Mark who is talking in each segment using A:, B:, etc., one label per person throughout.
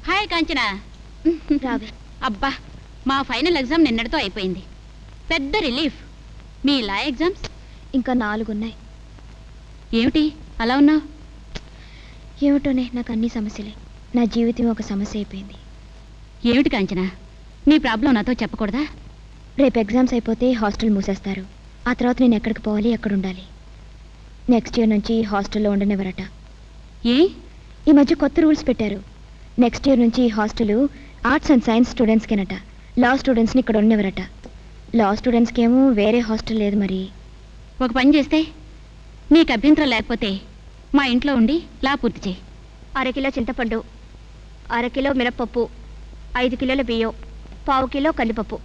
A: Hi Kanchana.
B: రావే.
A: అబ్బా, మా ఫైనల్ ఎగ్జామ్ నిన్నటితో అయిపోయింది. పెద్ద రిలీఫ్. మీ లా ఎగ్జామ్స్
B: ఇంకా 4 ఉన్నాయి.
A: ఏమిటి అలా ఉన్నావు?
B: ఏమిటోనే, నాకు అన్ని సమస్యలే. నా జీవితం ఒక సమస్య అయిపోయింది.
A: ఏమిటి కాంచన, నీ ప్రాబ్లం నాతో చెప్పకూడదా?
B: రేపు ఎగ్జామ్స్ అయిపోతే హాస్టల్ మూసేస్తారు. ఆ తర్వాత నేను ఎక్కడికి పోవాలి, ఎక్కడ ఉండాలి? నెక్స్ట్ ఇయర్ నుంచి హాస్టల్లో ఉండనివ్వరట.
A: ఏ?
B: ఈ మధ్య కొత్త రూల్స్ పెట్టారు. నెక్స్ట్ ఇయర్ నుంచి ఈ హాస్టల్ ఆర్ట్స్ అండ్ సైన్స్ స్టూడెంట్స్కేనట. లా స్టూడెంట్స్ని ఇక్కడ ఉండనివ్వరట. లా స్టూడెంట్స్కి ఏమో వేరే హాస్టల్ లేదు. మరి
A: ఒక పని చేస్తే, నీకు అభ్యంతరం లేకపోతే మా ఇంట్లో ఉండి లా పూర్తి చేయి.
B: 1/2 కిలో చింతపండు, 1/2 కిలో మినప్పప్పు, 5 కిలోల బియ్యం, 1/4 కిలో కందిపప్పు.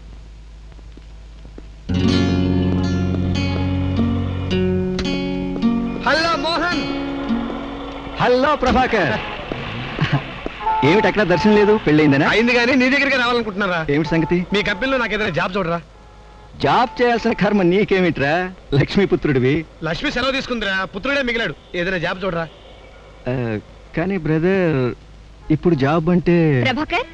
C: హలో మోహన్.
D: హలో ప్రభాకర్. ఏమిటి అక్కడ దర్శనం లేదు? పెళ్ళయిందనా?
C: అయింది, కానీ నీ దగ్గరికి రావాలనుకుంటున్నారా?
D: ఏమిటి సంగతి?
C: మీ కంపెనీలో నాకు ఏదైనా జాబ్ చూడరా.
D: జాబ్ చేయాల్సిన కర్మ నీకేమిట్రా? లక్ష్మీపుత్రుడివి.
C: లక్ష్మి సెలవు తీసుకుందిరా, పుత్రుడే మిగిలాడు. ఏదైనా జాబ్ చూడరా.
D: కానీ బ్రదర్, ఇప్పుడు జాబ్ అంటే
B: Prabhakar.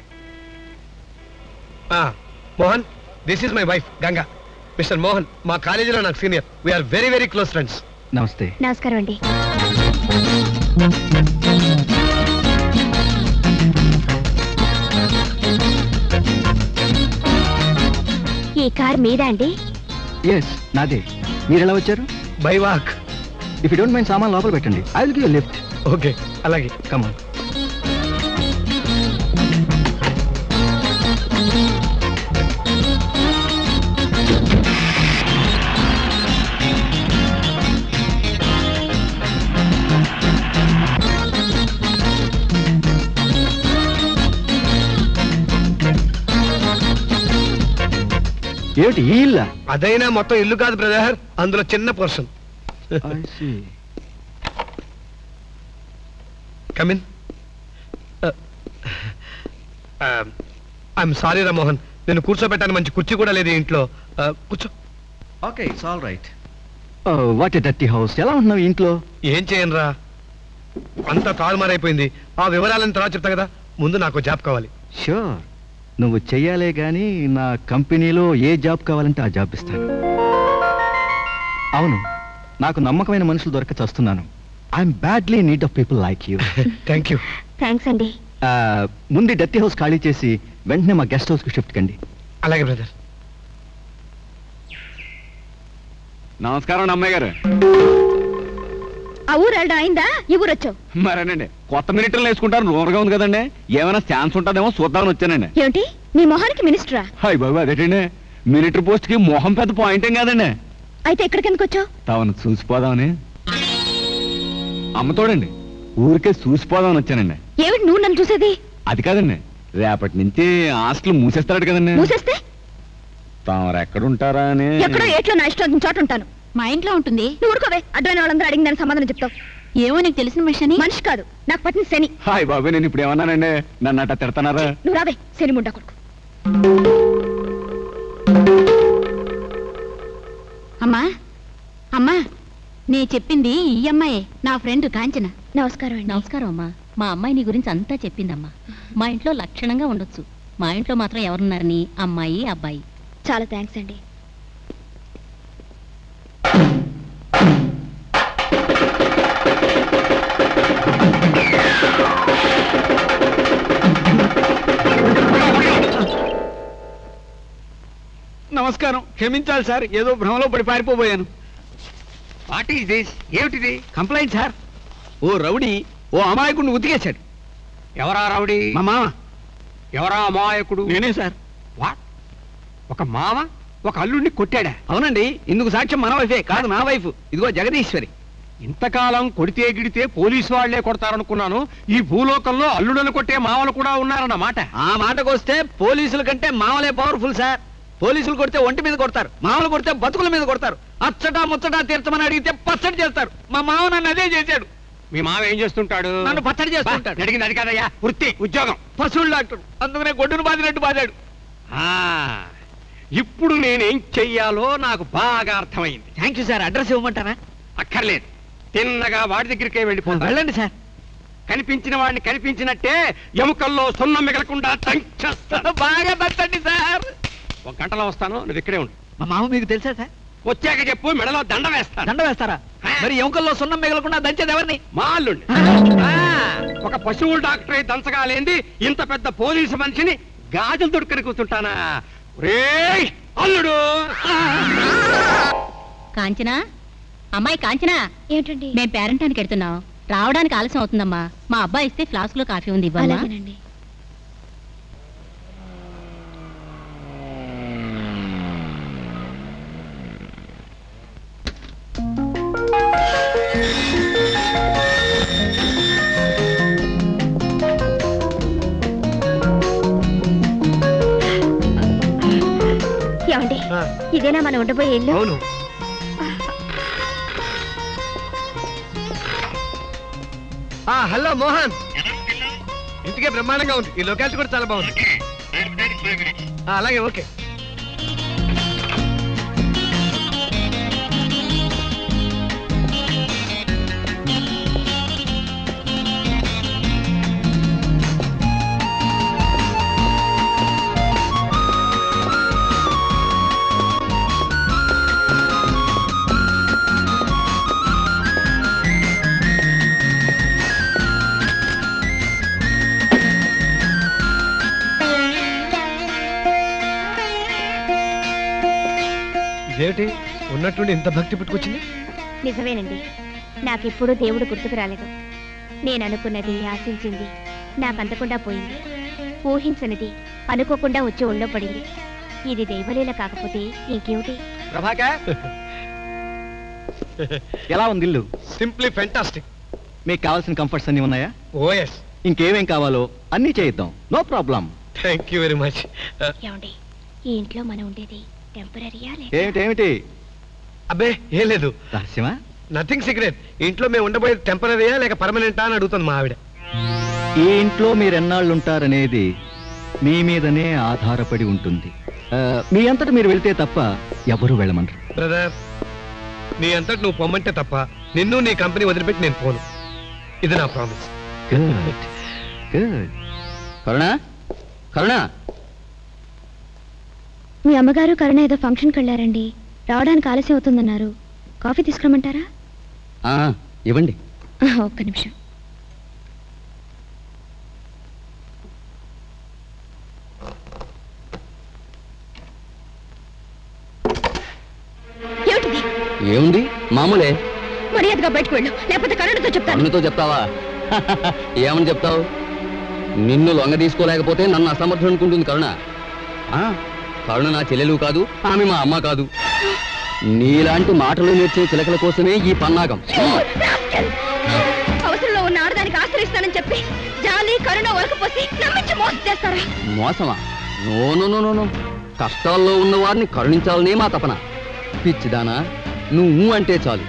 C: Mohan, this is my wife Ganga. Mister Mohan మా కాలేజీలో నాకు senior. We are very very close friends.
D: నమస్తే.
B: నమస్కారం అండి. ఈ కార్ మీదా అండి?
D: ఎస్, నాదే. మీరు ఎలా వచ్చారు?
C: By walk.
D: If you don't mind సామాన్ లోపల పెట్టండి. I will give you lift.
C: Okay, అలాగే.
D: Come on. ఏమిటి ఈ ఇల్లా?
C: అదైనా మొత్తం ఇల్లు కాదు బ్రదర్, అందులో చిన్న portion. Come in. I'm sorry రా మోహన్, నేను కూర్చోబెట్టాను మంచి కుర్చీ కూడా లేదు ఇంట్లో. కూర్చో.
D: Okay, it's all right. What a dirty house. ఎలా ఉంటున్నావు ఇంట్లో?
C: ఏం చేయను రా, అంతా తారుమారైపోయింది. ఆ వివరాలను తర్వాత చెప్తా కదా, ముందు నాకు జాబ్ కావాలి.
D: షూర్, నువ్వు చెయ్యాలే గాని నా కంపెనీలో ఏ జాబ్ కావాలంటే ఆ జాబ్ ఇస్తాను. అవును, నాకు నమ్మకమైన మనుషులు దొరక చస్తున్నాను. I'm badly in need of people like you.
C: Thank you.
B: Thanks అండి.
D: ముందు డర్టీ హౌస్ ఖాళీ చేసి వెంటనే మా గెస్ట్ హౌస్ కి షిఫ్ట్ కండి.
C: అలాగే బ్రదర్.
E: నమస్కారం అమ్మాయి గారు.
B: ఆ ఊరు వెళ్ళడం అయిందా? ఈ ఊరు వచ్చావు?
E: మరేనండి, కొత్త మినిటర్లు వేసుకుంటారు, నూరుగా ఉంది కదండి. ఏమైనా ఛాన్స్ ఉంటుందేమో చూద్దామని వచ్చానండి.
B: ఏమిటి, నీ మొహానికి మినిస్టరా?
E: హాయ్ బాబు, అదేటండి మినిటర్ పోస్ట్ కి మొహం పెద్ద పాయింట్ ఏం కాదండి.
B: అయితే ఎక్కడికి ఎందుకు వచ్చావు?
E: తాను చూసిపోదామని. అమ్మతోడండి, ఊరికే చూసిపోదామని వచ్చానండి.
B: ఏమిటి నువ్వు నన్ను చూసేది?
E: అది కాదండి, రేపటి నుంచి హాస్టల్ మూసేస్తాడు కదండి.
B: మూసేస్తే
E: తామరు ఎక్కడుంటారా అని.
B: ఎక్కడో ఏట్లో నా ఇష్టం చోట ఉంటాను.
A: మా ఇంట్లో ఉంటుంది.
B: నువ్వు ఊరుకోవే, అడ్డమైన వాళ్ళందరూ అడిగిన దానికి సమాధానం చెప్తావు.
A: ఏమో నీకు తెలిసిన మనిషి.
B: మనిషి కాదు, నాకు పట్టిన శని.
E: హాయ్ బాబు, నేను ఇప్పుడు ఏమన్నానండి? నన్ను అట్ట తిడతానారా?
B: నువ్వు రావే, శని ముండా కొడుకు.
A: అమ్మా అమ్మా, నే చెప్పింది ఈ అమ్మాయే, నా ఫ్రెండ్ కాంచన.
B: నమస్కారం అండి.
A: నమస్కారం అమ్మా. మా అమ్మాయి నీ గురించి అంతా చెప్పిందమ్మా. మా ఇంట్లో లక్షణంగా ఉండొచ్చు, మా ఇంట్లో మాత్రం ఎవరున్నారని అమ్మాయి అబ్బాయి.
B: చాలా థ్యాంక్స్ అండి.
E: నమస్కారం, క్షమించాలి సార్, ఏదో భ్రమలో పడి పారిపోయాను. What is this? ఏమిటిది? Complaint sir. ఓ రౌడీ ఓ అమాయకుడిని ఉతికేశాడు.
F: ఎవరా రౌడీ?
E: మా మామ.
F: ఎవరా అమాయకుడు?
E: నేనే సార్.
F: వాట్? ఒక మామ ఒక అల్లుడిని కొట్టాడా?
E: అవునండి, ఇందుకు సాక్ష్యం మన వైఫే కాదు, నా వైఫ్. ఇదిగో జగదీశ్వరి.
F: ఇంతకాలం కొడితే గిడితే పోలీసు వాళ్లే కొడతారనుకున్నాను. ఈ భూలోకంలో అల్లుడను కొట్టే మామలు కూడా ఉన్నారన్నమాట.
E: ఆ మాటకు వస్తే పోలీసుల కంటే మామలే పవర్ఫుల్ సార్. పోలీసులు కొడితే ఒంటి మీద కొడతారు, మామలు కొడితే బతుకుల మీద కొడతారు. అచ్చటా ముచ్చటా తీర్చమని అడిగితే పచ్చడి చేస్తారు. మా మామ నన్ను అదే చేశాడు.
F: మీ మామ ఏం చేస్తుంటాడు?
E: నన్ను పచ్చడి చేస్తుంటాడు.
F: అడిగింది అది కాదయ్యా, వృత్తి ఉద్యోగం.
E: పశువులు డాక్టర్, అందుకనే గొడ్డును బాదినట్టు బాదాడు.
F: ఇప్పుడు నేనేం చెయ్యాలో నాకు బాగా అర్థమైంది.
E: Thank you sir. అడ్రస్ ఇవ్వమంటారా?
F: అక్కర్లేదు, తిన్నగా వాడి దగ్గరికే వెళ్ళిపోతా.
E: వెళ్ళండి సార్.
F: కనిపించిన వాడిని కనిపించినట్టే ఎముకల్లో సున్నం మిగలకుండా దంచేస్తాను.
E: బాగా దంచండి సార్.
F: ఒక గంటలో వస్తాను, నువ్వు ఇక్కడే ఉండు.
E: మా మామ మీకు తెలుసా సార్?
F: వచ్చాక చెప్పు, మెడలో దండ వేస్తాను.
E: దండ వేస్తారా? మరి ఎముకల్లో సున్నం మిగలకుండా దంచేది ఎవరిని?
F: మా అల్లుండి. ఒక పశువుల డాక్టర్ అయి దంచగా లేంది ఇంత పెద్ద పోలీసు మనిషిని గాజులు దొడుకుని కూర్చుంటానా? రేయ్ అల్లుడు!
A: కాంచనా, అమ్మాయి కాంచనా,
B: ఏమిటండి?
A: మేము పేరెంటానికి వెళ్తున్నాం, రావడానికి ఆలస్యం అవుతుందమ్మా. మా అబ్బాయి ఇస్తే ఫ్లాస్క్ లో కాఫీ ఉంది, ఇవ్వాలా?
B: అలాగేనండి. ఏమండి, ఇదేనా మనం ఉండబోయే ఇల్లు?
C: అవును. హలో మోహన్, ఇంటికే బ్రహ్మాండంగా ఉంది. ఈ లొకాలిటీ కూడా చాలా బాగుంది. అలాగే, ఓకే. ఇదేమిటి ఉన్నట్టుండి ఇంత భక్తి పుట్టుకొచ్చింది?
B: నిజమేనండి, నాకెప్పుడు దేవుడు గుర్తుకు రాలేదు. నేను అనుకున్నది, ఆశించింది నాకు అందకుండా పోయింది. ఊహించనిది అనుకోకుండా వచ్చి ఒళ్ళో పడింది. ఇది దైవలీల కాకపోతే ఇంకేమిటి?
D: ప్రభాకర్, ఎలా ఉంది ఇల్లు?
C: Simply fantastic.
D: మీకు కావాల్సిన కంఫర్ట్స్ అన్ని ఉన్నాయా?
C: ఓఎస్.
D: ఇంకేమేం కావాలో అన్నీ చేయిద్దాం, no problem.
C: Thank you very much.
B: ఏమండి, ఈ ఇంట్లో మనం ఉండేది టెంపరీయా?
D: ఏమిటి?
C: అబ్బే ఏం లేదు,
D: రహస్యమా?
C: Nothing secret. ఇంట్లో మేము ఉండబోయేది టెంపరీయా లేక పర్మనెంటా అని అడుగుతుంది మా ఆవిడ.
D: ఈ ఇంట్లో మీరు ఎన్నాళ్ళు ఉంటారనేది మీ మీదనే ఆధారపడి ఉంటుంది. మీ అంతటా మీరు వెళ్తే తప్ప ఎవరు వెళ్ళమనరు.
C: బ్రదర్, నీ అంతటి నువ్వు పొమ్మంటే తప్ప నిన్ను నీ కంపెనీ వదిలిపెట్టి నేను పోను. ఇది నా promise.
D: Good good.
E: Karuna, Karuna,
B: మీ అమ్మగారు కరుణ ఏదో ఫంక్షన్కి వెళ్ళారండి, రావడానికి ఆలస్యం అవుతుందన్నారు. కాఫీ తీసుకురమ్మంటారా?
E: ఇవ్వండి.
B: ఒక్క నిమిషం. ఏమిటిది?
E: ఏముంది, మామూలే.
B: మర్యాదగా బయటకు వెళ్ళు, లేకపోతే కరుణతో చెప్తాను.
E: కరుణతో చెప్తావా? ఏమని చెప్తావు? నిన్ను లొంగ తీసుకోలేకపోతే నన్ను అసమర్థం అనుకుంటుంది కరుణ. కరుణ నా చెల్లెలు కాదు, ఆమె మా అమ్మ కాదు. నీలాంటి మాటలు నేర్చే చిలకల కోసమే ఈ పన్నాగం.
B: అవసరంలో ఉన్న ఆడదానికి ఆశ్రయిస్తానని చెప్పి జాలి కరుణ వరకపోసి నమ్మించి మోసం చేస్తారా?
E: మోసమా? No no no no no. కష్టాల్లో ఉన్న వారిని కరుణించాలనే మా తపన. పిచ్చిదానా, నువ్వు అంటే చాలు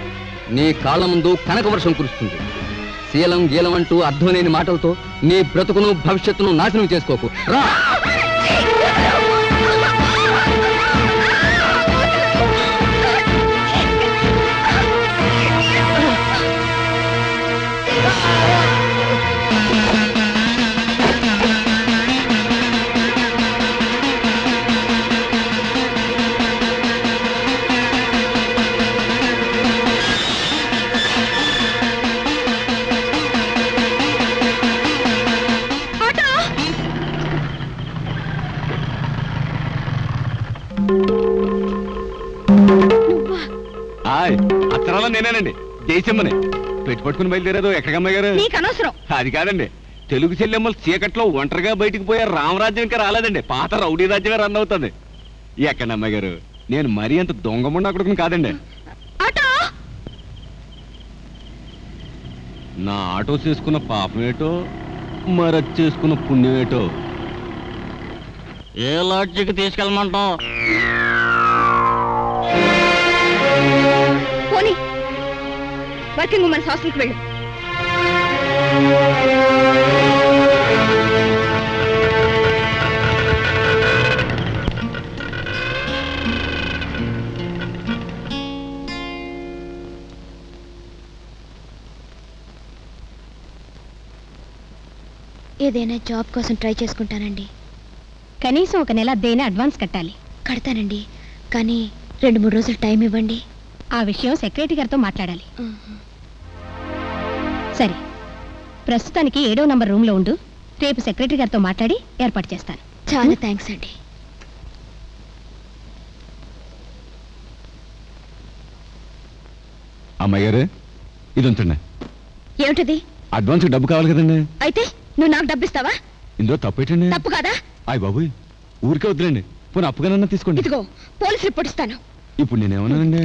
E: నీ కాళ్ళ ముందు కనక వర్షం కురుస్తుంది. శీలం గీలం అంటూ అర్థం లేని మాటలతో నీ బ్రతుకును భవిష్యత్తును నాశనం చేసుకోకు. రా.
F: అక్షరాల నేనేనండి, జయసింహని. పెట్టుపట్టుకుని బయలుదేరారు. ఎక్కడికమ్మాయి గారు?
B: నీకు అనవసరం.
F: అది కాదండి, తెలుగు చెల్లెమ్మలు చీకట్లో ఒంటరిగా బయటికి పోయే రామరాజ్యం ఇంకా రాలేదండి, పాత రౌడీ రాజ్యమే రన్ అవుతుంది. ఎక్కడండి అమ్మాయి గారు? నేను మరీ అంత దొంగముండ అక్కడికి కాదండి. నా ఆటో చేసుకున్న పాపమేటో మరది చేసుకున్న పుణ్యమేటో.
E: ఏ లాడ్జికి తీసుకెళ్ళమంటావు?
B: పోనీ వర్కింగ్ ఉమెన్స్ హాస్టల్కి వెళ్ళు. ఏదైనా జాబ్ కోసం ట్రై చేసుకుంటానండి.
A: కనీసం ఒక నెల అద్దెైనా అడ్వాన్స్ కట్టాలి.
B: కడతానండి, కానీ 2-3 రోజులు టైం ఇవ్వండి.
A: ఆ విషయం సెక్రటరీ గారితో మాట్లాడాలి. సరే, ప్రస్తుతానికి 7వ నంబర్ రూమ్లో ఉండు. రేపు సెక్రటరీ గారితో మాట్లాడి ఏర్పాటు చేస్తాను.
B: చాలా థ్యాంక్స్ అండి.
F: అమ్మాయి గారు ఇది ఉంచండి.
B: ఏమిటిది?
F: అడ్వాన్స్ డబ్బు కావాలి కదండి.
B: అయితే నువ్వు నాకు డబ్బిస్తావా?
F: ఇందులో తప్పు ఏంటండి?
B: తప్పు కాదా?
F: అయ్య బాబు, ఊరికే వద్దులేండి. పోనీ అప్పుగానన్నా తీసుకోండి.
B: ఇదిగో పోలీస్ రిపోర్ట్ ఇస్తాను.
F: ఇప్పుడు నేనేమన్నానండి?